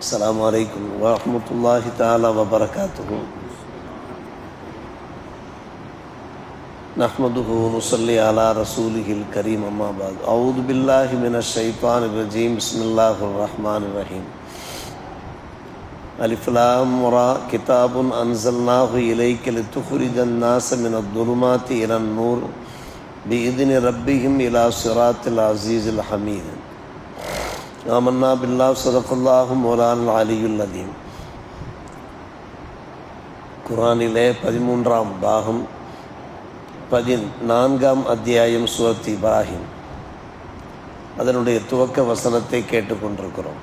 السلام عليكم ورحمة الله تعالى وبركاته. نحمده ونصلي على رسوله الكريم أما بعد. أعوذ بالله من الشيطان الرجيم. بسم الله الرحمن الرحيم. ألف لام را كتاب أنزلناه إليك لتخرج الناس من الظلمات إلى النور بإذن ربهم إلى صراط العزيز الحميد. آمنا بالله صدق الله مولانا العلي العظيم. குர்ஆனிலே 13ஆம் பாகம் 14ஆம் அத்தியாயம் சூரத் இப்ராஹிம், அதனுடைய துவக்க வசனத்தை கேட்டுக்கொண்டிருக்கிறோம்.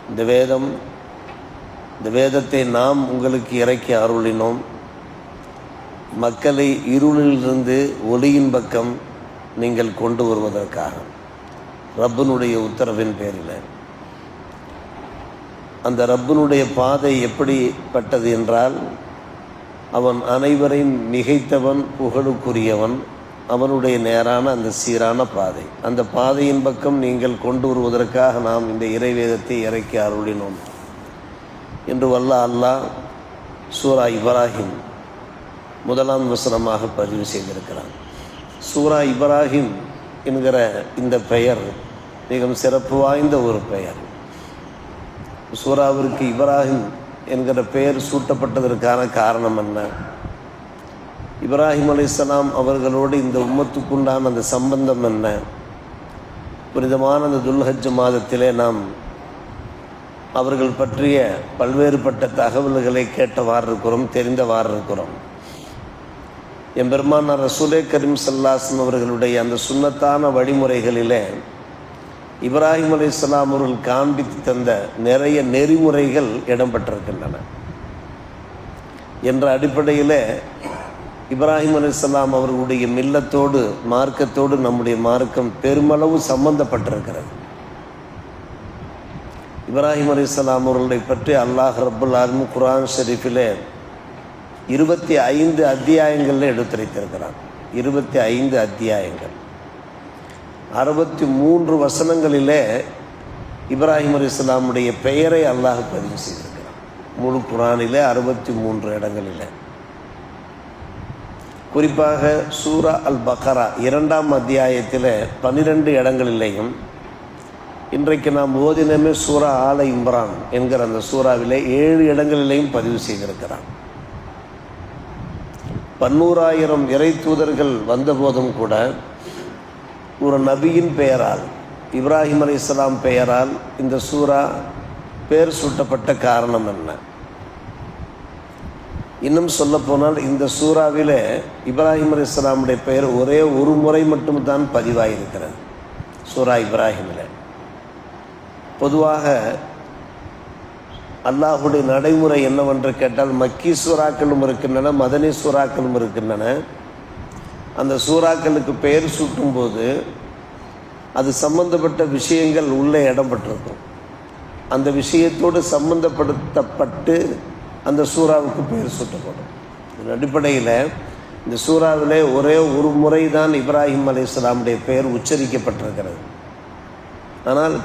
இந்த வேதத்தை நாம் உங்களுக்கு இறக்கி அருளினோம், மக்களை இருளிலிருந்து ஒளியின் பக்கம் நீங்கள் கொண்டு வருவதற்காக. ரப்பனுடைய உத்தரவின் பேரில் அந்த ரப்பனுடைய பாதை எப்படிப்பட்டது என்றால், அவன் அனைவரையும் மிகைத்தவன், புகழுக்குரியவன். அவனுடைய நேரான அந்த சீரான பாதை, அந்த பாதையின் பக்கம் நீங்கள் கொண்டு வருவதற்காக நாம் இந்த இறைவேதத்தை இறக்கி அருளினோம் என்று அல்லாஹ் சூரா இப்ராஹிம் 1ஆம் வசனமாக பதிவு செய்திருக்கிறான். சூரா இப்ராஹிம் என்கிற இந்த பெயர் மிகவும் சிறப்பு வாய்ந்த ஒரு பெயர். சூராவிற்கு இப்ராஹிம் என்கிற பெயர் சூட்டப்பட்டதற்கான காரணம் என்ன? இப்ராஹிம் அலைஹிஸ்ஸலாம் அவர்களோடு இந்த உம்மத்துக்குண்டான அந்த சம்பந்தம் என்ன? புனிதமான அந்த துல்ஹஜ் மாதத்திலே நாம் அவர்கள் பற்றிய பல்வேறுபட்ட தகவல்களை கேட்டவாறு இருக்கிறோம், தெரிந்தவாறு இருக்கிறோம். எம்பெருமானார் ரசூலே கரீம் ஸல்லல்லாஹு அலைஹி வஸல்லம் அவர்களுடைய அந்த சுன்னத்தான வழிமுறைகளிலே இப்ராஹிம் அலைஹிஸ்ஸலாம் அவர்கள் காண்பித்து தந்த நிறைய நெறிமுறைகள் இடம்பெற்றிருக்கின்றன. என்ற அடிப்படையில் இப்ராஹிம் அலைஹிஸ்ஸலாம் அவர்களுடைய மில்லத்தோடு, மார்க்கத்தோடு நம்முடைய மார்க்கம் பெருமளவு சம்பந்தப்பட்டிருக்கிறது. இப்ராஹிம் அலைஹிஸ்ஸலாம் அவர்களை பற்றி அல்லாஹ் ரப்புல் ஆலமீன் குர்ஆன் ஷரீஃபிலே 25 அத்தியாயங்களில் எடுத்துரைத்திருக்கிறான். 25 அத்தியாயங்கள், 63 வசனங்களிலே இப்ராஹிம் அலைஹிஸ்ஸலாமுடைய பெயரை அல்லாஹ் பதிவு செய்திருக்கிறான். முழு குர்ஆனிலே 63 இடங்களில். குறிப்பாக சூரா அல் பக்ரா 2ஆம் அத்தியாயத்தில் 12 இடங்களிலேயும், இன்றைக்கு நாம் ஓதினமே சூரா ஆல இம்ரான் என்கிற அந்த சூறாவிலே 7 இடங்களிலேயும் பதிவு செய்திருக்கிறான். 100,000 இறை தூதர்கள் வந்தபோதும் கூட ஒரு நபியின் பெயரால், இப்ராஹிம் அலைஹிஸ்ஸலாம் பெயரால் இந்த சூரா பெயர் சூட்டப்பட்ட காரணம் என்ன? இன்னும் சொல்லப்போனால் இந்த சூறாவிலே இப்ராஹிம் அலைஹிஸ்ஸலாமுடைய பெயர் ஒரே ஒரு முறை மட்டும்தான் பதிவாயிருக்கிறது. சூரா இப்ராஹிமில் பொதுவாக அல்லாஹுடைய நடைமுறை என்னவென்று கேட்டால், மக்கி சூறாக்களும் இருக்கின்றன, மதனி சூறாக்களும் இருக்கின்றன. அந்த சூறாக்களுக்கு பெயர் சூட்டும் போது அது சம்பந்தப்பட்ட விஷயங்கள் உள்ளே இடம்பெற்றிருக்கும். அந்த விஷயத்தோடு சம்பந்தப்படுத்தப்பட்டு அந்த சூறாவுக்கு பெயர் சூட்டப்படும். இதன் அடிப்படையில் இந்த சூறாவிலே ஒரே ஒரு முறை தான் இப்ராஹிம் அலைஹிஸ்ஸலாமுடைய பெயர் உச்சரிக்கப்பட்டிருக்கிறது. ஆனால்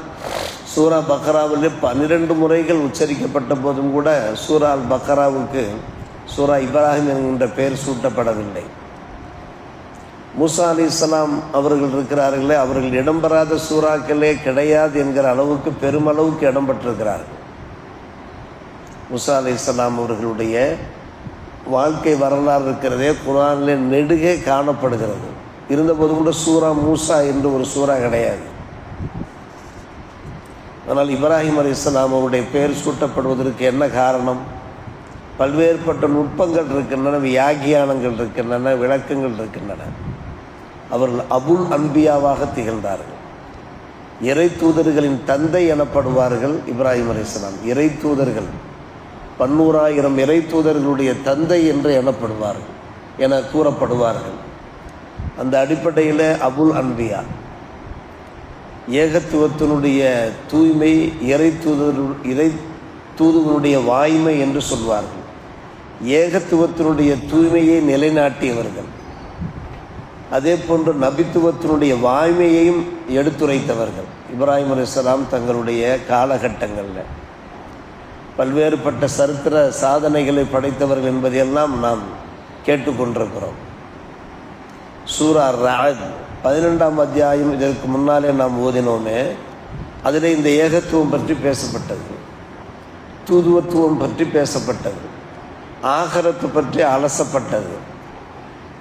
சூரா பக்ராவிலே 12 முறைகள் உச்சரிக்கப்பட்ட போதும் கூட சூரா அல் பக்ராவுக்கு சூரா இப்ராஹிம் என்கின்ற பெயர் சூட்டப்படவில்லை. மூசா அலைஹிஸ்ஸலாம் அவர்கள் இருக்கிறார்களே, அவர்கள் இடம்பெறாத சூறாக்களே கிடையாது என்கிற அளவுக்கு பெருமளவுக்கு இடம்பெற்றிருக்கிறார்கள். மூசா அலைஹிஸ்ஸலாம் அவர்களுடைய வாழ்க்கை வரலாறு இருக்கிறதே குர்ஆனிலே நெடுகே காணப்படுகிறது. இருந்தபோது கூட சூரா மூசா என்று ஒரு சூறா கிடையாது. ஆனால் இப்ராஹிம் அலைஹிஸ்ஸலாம் அவருடைய பெயர் சூட்டப்படுவதற்கு என்ன காரணம்? பல்வேறுபட்ட நுட்பங்கள் இருக்கின்றன, வியாக்கியானங்கள் இருக்கின்றன, விளக்கங்கள் இருக்கின்றன. அவர்கள் அபுல் அன்பியாவாக திகழ்ந்தார்கள். இறை தூதர்களின் தந்தை எனப்படுவார்கள் இப்ராஹிம் அலைஹிஸ்ஸலாம். இறை தூதர்கள் 100,000 இறை தூதர்களுடைய தந்தை என்று எனப்படுவார்கள், என கூறப்படுவார்கள். அந்த அடிப்படையில் அபுல் அன்பியா, ஏகத்துவத்தினுடைய தூய்மை, இறை தூதர்களுடைய வாய்மை என்று சொல்வார்கள். ஏகத்துவத்தினுடைய தூய்மையை நிலைநாட்டியவர்கள், அதே போன்று நபித்துவத்தினுடைய வாய்மையையும் எடுத்துரைத்தவர்கள். இப்ராஹிம் அலைஹிஸ்ஸலாம் தங்களுடைய காலகட்டங்களில் பல்வேறுபட்ட சரித்திர சாதனைகளை படைத்தவர்கள் என்பதையெல்லாம் நாம் கேட்டுக்கொண்டிருக்கிறோம். சூரா ரஅத் 12ஆம் அத்தியாயம் இதற்கு முன்னாலே நாம் ஓதினோமே, அதில் இந்த ஏகத்துவம் பற்றி பேசப்பட்டது, தூதுவத்துவம் பற்றி பேசப்பட்டது, ஆகரத்து பற்றி அலசப்பட்டது.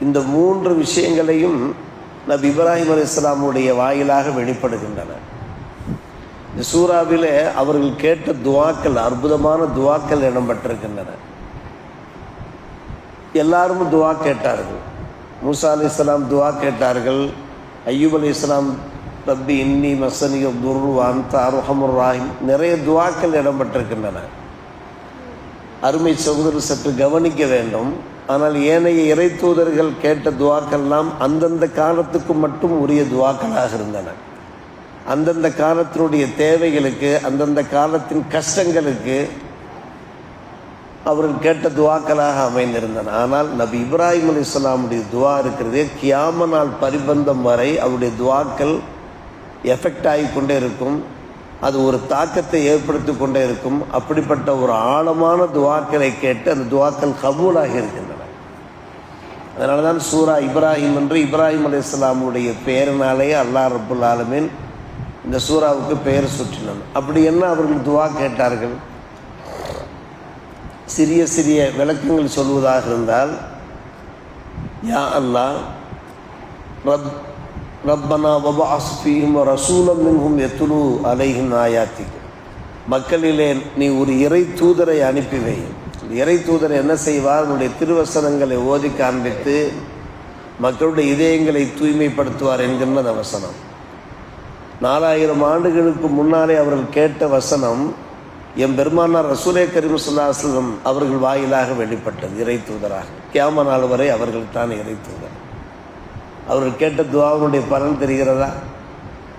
இந்த 3 விஷயங்களையும் நபி இப்ராஹிம் அலைஹிஸ்ஸலாமுடைய வாயிலாக வெளிப்படுகின்றன. இந்த சூறாவிலே அவர்கள் கேட்ட துவாக்கள், அற்புதமான துவாக்கள் இடம்பெற்றிருக்கின்றன. எல்லாரும் துவா கேட்டார்கள். மூசா அலைஹிஸ்ஸலாம் துவா கேட்டார்கள். அய்யூப் அலைஹிஸ்ஸலாம் ரப்பி இன்னி மஸ்ஸனிய துர்ரு வ அன்த அர்ஹமுர் ராஹிம், நிறைய துவாக்கள் இடம்பெற்றிருக்கின்றன. அருமை சகோதரர் சற்று கவனிக்க வேண்டும். ஆனால் ஏனைய இறை தூதர்கள் கேட்ட துவாக்கள்லாம் அந்தந்த காலத்துக்கு மட்டும் உரிய துவாக்களாக இருந்தன. அந்தந்த காலத்தினுடைய தேவைகளுக்கு, அந்தந்த காலத்தின் கஷ்டங்களுக்கு அவர்கள் கேட்ட துவாக்களாக அமைந்திருந்தன. ஆனால் நபி இப்ராஹிம் அலைஹிஸ்ஸலாமுடைய துவா இருக்கிறதே, கியாம நாள் பரிபந்தம் வரை அவருடைய துவாக்கள் எஃபெக்ட் ஆகிக்கொண்டே இருக்கும். அது ஒரு தாக்கத்தை ஏற்படுத்தி கொண்டே இருக்கும். அப்படிப்பட்ட ஒரு ஆழமான துவாக்களை கேட்டு அந்த துவாக்கள் கபூலாகி இருக்கின்றன. அதனால தான் சூரா இப்ராஹிம் என்று இப்ராஹிம் அலைஹிஸ்ஸலாமுடைய பெயரினாலேயே அல்லாஹ் ரப்புல் ஆலமீன் இந்த சூறாவுக்கு பெயர் சுற்றினான். அப்படி என்ன அவர்கள் துவா கேட்டார்கள்? சிறிய சிறிய விளக்கங்கள் சொல்வதாக இருந்தால், யா அல்லாஹ் ரப்பனா வபஅஸ் ஃபீஹிம் ரசூலம் மின்ஹும் யத்லூ அலைஹிம் ஆயாத்திக், மக்களிலே நீ ஒரு இறை தூதரை அனுப்பி வை. இறை தூதர் என்ன செய்வார்? அவருடைய திருவசனங்களை ஓதி காண்பித்து மக்களுடைய இதயங்களை தூய்மைப்படுத்துவார் என்கின்ற அந்த வசனம் 4000 ஆண்டுகளுக்கு முன்னாலே அவர்கள் கேட்ட வசனம் எம் பெருமானார் ரசூலே கரீம் ஸல்லல்லாஹு அலைஹி வஸல்லம் அவர்கள் வாயிலாக வெளிப்பட்டது இறை தூதராக. கியாம நாள் வரை அவர்கள் தான் இறை தூதர். அவர்கள் கேட்ட துவாவுடைய பலன் தெரிகிறதா?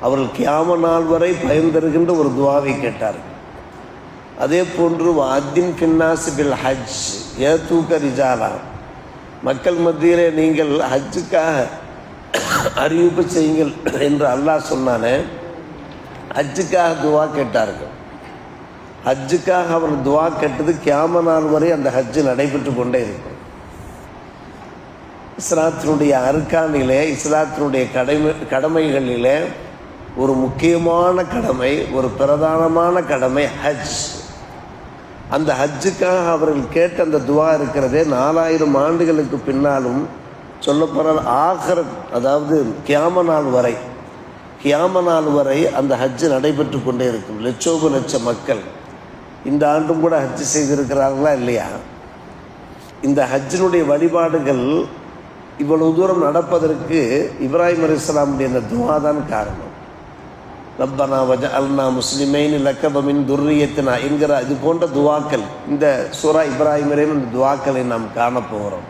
அவர்கள் கியாம நாள் வரை பயன் தருகின்ற ஒரு துவாவை கேட்டார்கள். அதே போன்று அத்தின் ஃபின்னாஸி பில் ஹஜ் ஏதூக ரிஜாலா, மக்கள் மத்தியிலே நீங்கள் ஹஜ்ஜுக்காக அறிவிப்பு செய்யுங்கள் என்று அல்லாஹ் சொன்னானே, ஹஜ்ஜுக்காக துவா கேட்டார்கள். ஹஜ்ஜுக்காக அவர் துவா கேட்டது கியாம நாள் வரை அந்த ஹஜ்ஜு நடைபெற்று கொண்டே இருக்கும். இஸ்லாத்தினுடைய அர்கானிலே, இஸ்லாத்தினுடைய கடமைகளிலே ஒரு முக்கியமான கடமை, ஒரு பிரதானமான கடமை ஹஜ். அந்த ஹஜ்ஜுக்காக அவர்கள் கேட்ட அந்த துவா இருக்கிறதே 4000 ஆண்டுகளுக்கு பின்னாலும் சொல்லப்போனால் ஆகிரத், அதாவது கியாம நாள் வரை அந்த ஹஜ்ஜு நடைபெற்று கொண்டே இருக்கும். லட்சோப லட்ச மக்கள் இந்த ஆண்டும் கூட ஹஜ்ஜு செய்திருக்கிறார்களா இல்லையா? இந்த ஹஜ்ஜினுடைய வழிபாடுகள் இவ்வளவு தூரம் நடப்பதற்கு இப்ராஹிம் அலைஹிஸ்ஸலாமுடைய அந்த துவா தான் காரணம். ரப்பனா வஜஅல்னா முஸ்லிமைன் லக வ மின் துர்ரியத்தினா என்கிற இது போன்ற துவாக்கள் இந்த சூரா இப்ராஹிமிலே இந்த துவாக்களை நாம் காணப்போகிறோம்.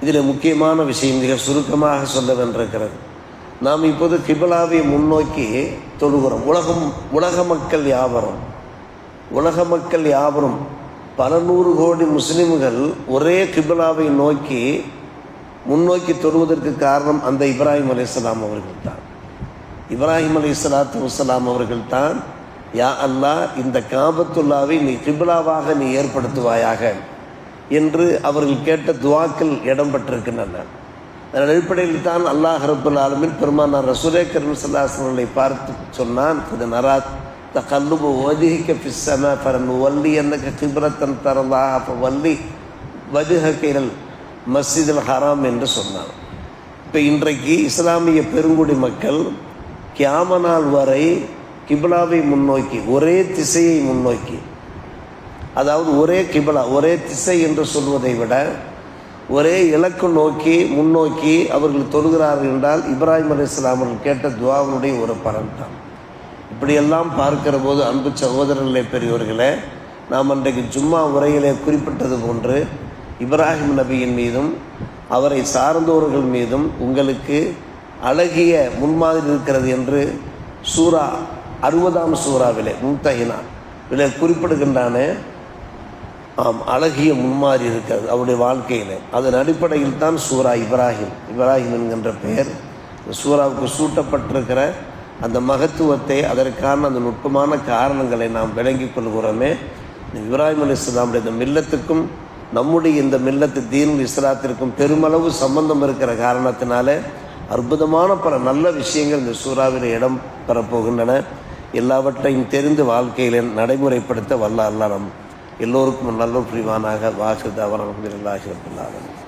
இதில் முக்கியமான விஷயம் மிக சுருக்கமாக சொல்ல வென்றிருக்கிறது. நாம் இப்போது கிபிலாவை முன்னோக்கி தொழுகிறோம். உலக மக்கள் யாவரும் பல 100 கோடி முஸ்லிம்கள் ஒரே கிபிலாவை முன்னோக்கி தொழுவதற்கு காரணம் அந்த இப்ராஹிம் அலைஹிஸ்ஸலாம் அவர்கள் தான். இப்ராஹிம் அலைஹிஸ்ஸலாத்து வஸ்ஸலாம் அவர்கள் தான், யா அல்லாஹ் இந்த காபத்துல்லாவை நீ கிபிலாவாக நீ ஏற்படுத்துவாயாக என்று அவர்கள் கேட்ட துவாக்கள் இடம்பெற்றிருக்கின்றன. அதன் அடிப்படையில் தான் அல்லாஹ் ரப்புல் ஆலமீன் பெருமானார் ரசூலே கரீம் ஸல்லல்லாஹு அலைஹி வஸல்லம் பார்த்து சொன்னான், இது நராத் தகல்லுபு வஜ்ஹிக ஃபிஸ் ஸமா ஃபலனுவல்லியன்னக கிப்லத்தன் தரல்லாஹ ஃபவல்லி வஜ்ஹக இலல் மஸ்ஜிதுல் ஹராம் என்று சொன்னான். இப்போ இன்றைக்கு இஸ்லாமிய பெருங்குடி மக்கள் கியாம நாள் வரை கிபிலாவை முன்னோக்கி, ஒரே திசையை முன்னோக்கி, அதாவது ஒரே கிபிலா, ஒரே திசை என்று சொல்வதை விட ஒரே இலக்கு நோக்கி முன்னோக்கி அவர்கள் தொழுகிறார்கள் என்றால் இப்ராஹிம் அலைஹிஸ்ஸலாம் அவர்கள் கேட்ட துவாவினுடைய ஒரு பலன் தான். இப்படியெல்லாம் பார்க்கிற போது அன்பு சகோதரர்களே, பெரியோர்களே, நாம் அன்றைக்கு ஜும்மா உரையிலே குறிப்பிட்டது போன்று இப்ராஹிம் நபியின் மீதும் அவரை சார்ந்தோர்கள் மீதும் உங்களுக்கு அழகிய முன்மாதிரி இருக்கிறது என்று சூரா 60ஆம் சூறாவிலே மும்தஹினா இதில் குறிப்பிடுகின்றானே. அழகிய முன்மாறி இருக்கிறது அவருடைய வாழ்க்கையில். அதன் அடிப்படையில் தான் சூரா இப்ராஹிம் என்கின்ற பெயர் சூறாவுக்கு சூட்டப்பட்டிருக்கிற அந்த மகத்துவத்தை, அதற்கான அந்த நுட்பமான காரணங்களை நாம் விளங்கிக் கொள்கிறோமே. இப்ராஹிம் அலைஹிஸ்ஸலாமுடைய இந்த மில்லத்துக்கும் நம்முடைய இந்த மில்லத்து தீனுல் இஸ்லாத்திற்கும் பெருமளவு சம்பந்தம் இருக்கிற காரணத்தினால அற்புதமான பல நல்ல விஷயங்கள் இந்த சூறாவில் இடம் பெறப்போகின்றன. எல்லாவற்றையும் தெரிந்து வாழ்க்கையில் நடைமுறைப்படுத்த வல்ல அல்லாஹ் நம் எல்லோருக்கும் நல்ல புரிவானாக. வாஹிர் தஅவானா அல்ஹம்துலில்லாஹி ரப்பில் ஆலமீன்.